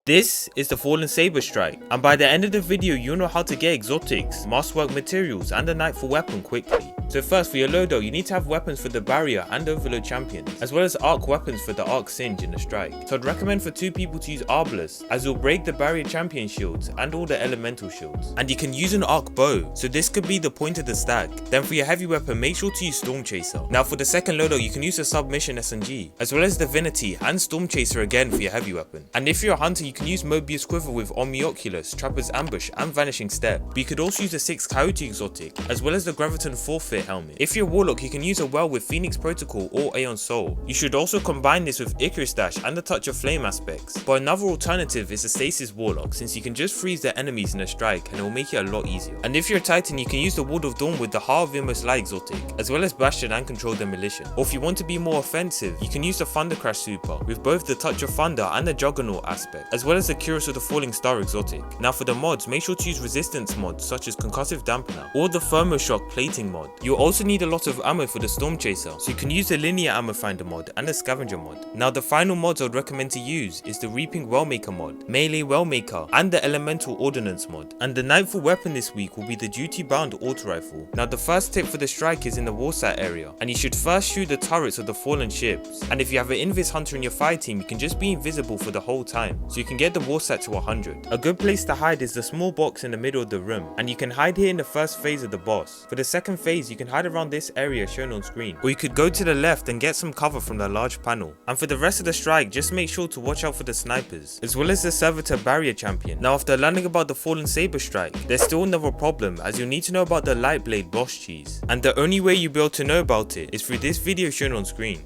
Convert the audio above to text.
This is the Fallen Saber Strike, and by the end of the video you'll know how to get exotics, masterwork materials and a nightfall weapon quickly. So first, for your loadout you need to have weapons for the barrier and overload champions, as well as arc weapons for the arc singe in the strike. So I'd recommend for 2 people to use arbalest, as you'll break the barrier champion shields and all the elemental shields. And you can use an arc bow, so this could be the point of the stack. Then for your heavy weapon, make sure to use storm chaser. Now for the second loadout you can use the submission SMG, as well as divinity and storm chaser again for your heavy weapon. And if you're a hunter you can use Mobius quiver with omnioculus, trapper's ambush and vanishing step. But you could also use the 6 coyote exotic, as well as the graviton forfeit helmet. If you're a warlock you can use a well with phoenix protocol or aeon soul. You should also combine this with icarus dash and the touch of flame aspects. But another alternative is the stasis warlock, since you can just freeze their enemies in a strike and it will make it a lot easier. And if you're a titan you can use the ward of dawn with the heart of Immos light exotic, as well as bastion and control demolition. Or if you want to be more offensive you can use the thunder crash super with both the touch of thunder and the juggernaut aspect, as well as the Curious of the Falling Star exotic. Now for the mods, make sure to use resistance mods such as concussive dampener or the thermoshock plating mod. You'll also need a lot of ammo for the storm chaser, so you can use the linear ammo finder mod and the scavenger mod. Now the final mods I would recommend to use is the reaping wellmaker mod, melee wellmaker and the elemental ordnance mod. And the nightfall weapon this week will be the duty bound auto rifle. Now the first tip for the strike is in the warsat area, and you should first shoot the turrets of the fallen ships. And if you have an invis hunter in your fire team you can just be invisible for the whole time, so you can get the warsat to 100. A good place to hide is the small box in the middle of the room, and you can hide here in the first phase of the boss. For the second phase you can hide around this area shown on screen, or you could go to the left and get some cover from the large panel. And for the rest of the strike just make sure to watch out for the snipers, as well as the servitor barrier champion. Now after learning about the fallen saber strike there's still another problem, as you'll need to know about the light blade boss cheese, and the only way you'll be able to know about it is through this video shown on screen.